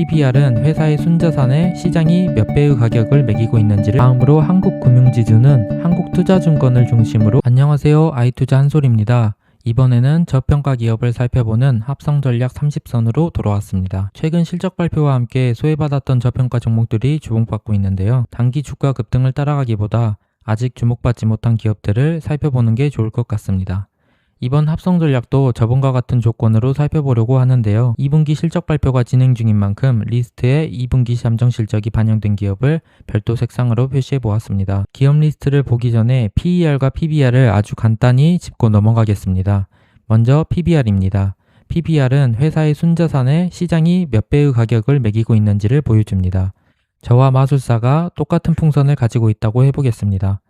PBR은 회사의 순자산에 시장이 몇 배의 가격을 매기고 있는지를 다음으로 한국금융지주는 한국투자증권을 중심으로 안녕하세요, 아이투자 한솔입니다. 이번에는 저평가 기업을 살펴보는 합성전략 30선으로 돌아왔습니다. 최근 실적 발표와 함께 소외받았던 저평가 종목들이 주목받고 있는데요. 단기 주가 급등을 따라가기보다 아직 주목받지 못한 기업들을 살펴보는 게 좋을 것 같습니다. 이번 합성 전략도 저번과 같은 조건으로 살펴보려고 하는데요. 2분기 실적 발표가 진행 중인 만큼 리스트에 2분기 잠정 실적이 반영된 기업을 별도 색상으로 표시해 보았습니다. 기업 리스트를 보기 전에 PER과 PBR을 아주 간단히 짚고 넘어가겠습니다. 먼저 PBR입니다. PBR은 회사의 순자산에 시장이 몇 배의 가격을 매기고 있는지를 보여줍니다. 저와 마술사가 똑같은 풍선을 가지고 있다고 해보겠습니다.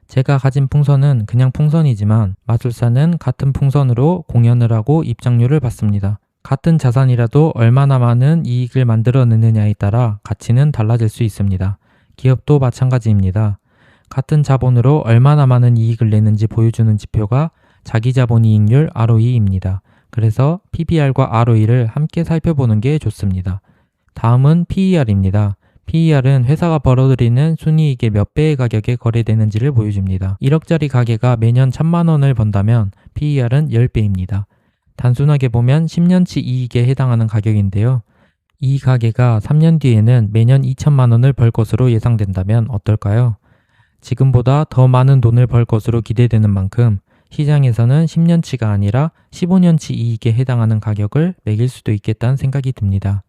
제가 가진 풍선은 그냥 풍선이지만 마술사는 같은 풍선으로 공연을 하고 입장료를 받습니다. 같은 자산이라도 얼마나 많은 이익을 만들어내느냐에 따라 가치는 달라질 수 있습니다. 기업도 마찬가지입니다. 같은 자본으로 얼마나 많은 이익을 내는지 보여주는 지표가 자기자본이익률 ROE입니다. 그래서 PBR과 ROE를 함께 살펴보는 게 좋습니다. 다음은 PER입니다. PER은 회사가 벌어들이는 순이익의 몇 배의 가격에 거래되는지를 보여줍니다. 1억짜리 가게가 매년 1000만원을 번다면 PER은 10배입니다. 단순하게 보면 10년치 이익에 해당하는 가격인데요. 이 가게가 3년 뒤에는 매년 2000만원을 벌 것으로 예상된다면 어떨까요? 지금보다 더 많은 돈을 벌 것으로 기대되는 만큼 시장에서는 10년치가 아니라 15년치 이익에 해당하는 가격을 매길 수도 있겠다는 생각이 듭니다.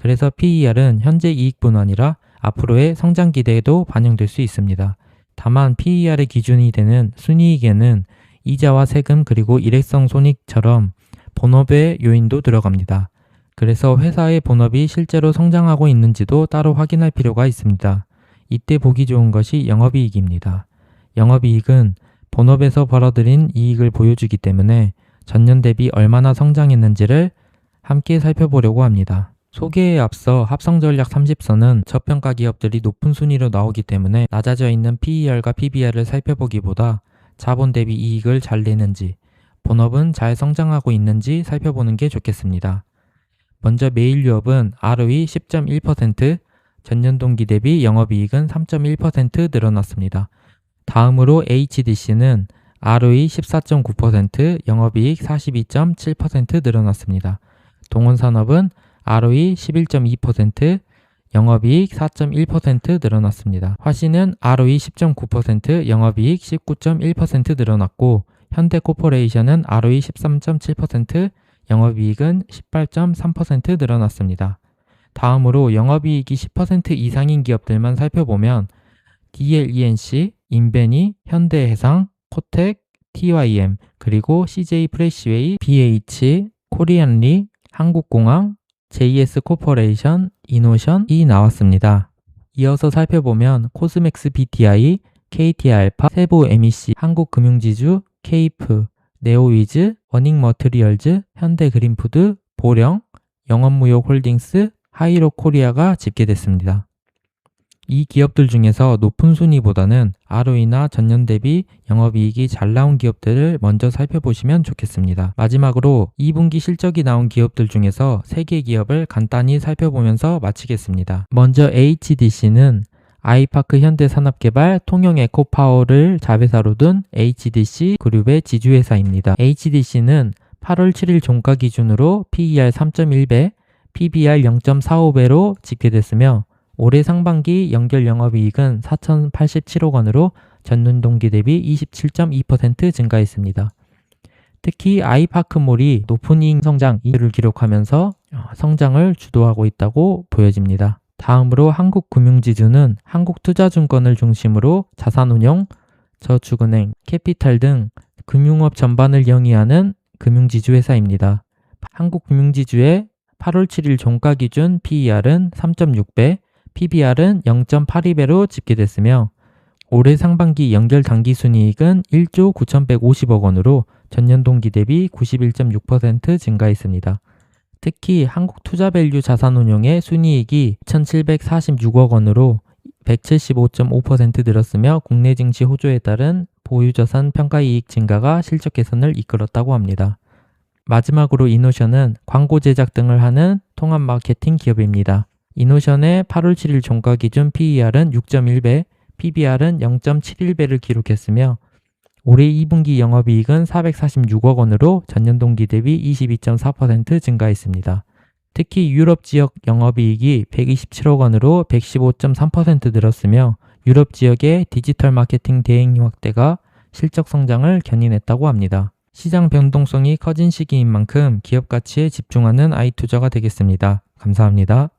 그래서 PER은 현재 이익뿐 아니라 앞으로의 성장 기대에도 반영될 수 있습니다. 다만 PER의 기준이 되는 순이익에는 이자와 세금 그리고 일회성 손익처럼 본업의 요인도 들어갑니다. 그래서 회사의 본업이 실제로 성장하고 있는지도 따로 확인할 필요가 있습니다. 이때 보기 좋은 것이 영업이익입니다. 영업이익은 본업에서 벌어들인 이익을 보여주기 때문에 전년 대비 얼마나 성장했는지를 함께 살펴보려고 합니다. 소개에 앞서 합성전략 30선은 저평가 기업들이 높은 순위로 나오기 때문에 낮아져 있는 PER과 PBR을 살펴보기보다 자본 대비 이익을 잘 내는지, 본업은 잘 성장하고 있는지 살펴보는 게 좋겠습니다. 먼저 메일유업은 ROE 10.1%, 전년 동기 대비 영업이익은 3.1% 늘어났습니다. 다음으로 HDC는 ROE 14.9%, 영업이익 42.7% 늘어났습니다. 동원산업은 ROE 11.2%, 영업이익 4.1% 늘어났습니다. 화신은 ROE 10.9%, 영업이익 19.1% 늘어났고 현대코퍼레이션은 ROE 13.7%, 영업이익은 18.3% 늘어났습니다. 다음으로 영업이익이 10% 이상인 기업들만 살펴보면 DLENC, 인베니, 현대해상, 코텍, TYM, 그리고 CJ 프레시웨이, BH, 코리안리, 한국공항, JS 코퍼레이션, 이노션이 나왔습니다. 이어서 살펴보면 코스맥스 BTI, KT알파, 세보 MEC, 한국금융지주, 케이프, 네오위즈, 워닝머트리얼즈, 현대그린푸드, 보령, 영업무역홀딩스, 하이로코리아가 집계됐습니다. 이 기업들 중에서 높은 순위보다는 ROE나 전년 대비 영업이익이 잘 나온 기업들을 먼저 살펴보시면 좋겠습니다. 마지막으로 2분기 실적이 나온 기업들 중에서 3개 기업을 간단히 살펴보면서 마치겠습니다. 먼저 HDC는 아이파크 현대산업개발, 통영에코파워를 자회사로 둔 HDC 그룹의 지주회사입니다. HDC는 8월 7일 종가 기준으로 PER 3.1배, PBR 0.45배로 집계됐으며 올해 상반기 연결 영업이익은 4,087억 원으로 전년 동기 대비 27.2% 증가했습니다. 특히 아이파크몰이 높은 이익 성장을 기록하면서 성장을 주도하고 있다고 보여집니다. 다음으로 한국금융지주는 한국투자증권을 중심으로 자산운용, 저축은행, 캐피탈 등 금융업 전반을 영위하는 금융지주 회사입니다. 한국금융지주의 8월 7일 종가 기준 PER은 3.6배, PBR은 0.82배로 집계됐으며 올해 상반기 연결 당기순이익은 1조 9,150억 원으로 전년 동기 대비 91.6% 증가했습니다. 특히 한국투자밸류 자산운용의 순이익이 2,746억 원으로 175.5% 늘었으며 국내 증시 호조에 따른 보유자산 평가이익 증가가 실적 개선을 이끌었다고 합니다. 마지막으로 이노션은 광고 제작 등을 하는 통합 마케팅 기업입니다. 이노션의 8월 7일 종가 기준 PER은 6.1배, PBR은 0.71배를 기록했으며 올해 2분기 영업이익은 446억 원으로 전년 동기 대비 22.4% 증가했습니다. 특히 유럽 지역 영업이익이 127억 원으로 115.3% 늘었으며 유럽 지역의 디지털 마케팅 대행 확대가 실적 성장을 견인했다고 합니다. 시장 변동성이 커진 시기인 만큼 기업 가치에 집중하는 아이투자가 되겠습니다. 감사합니다.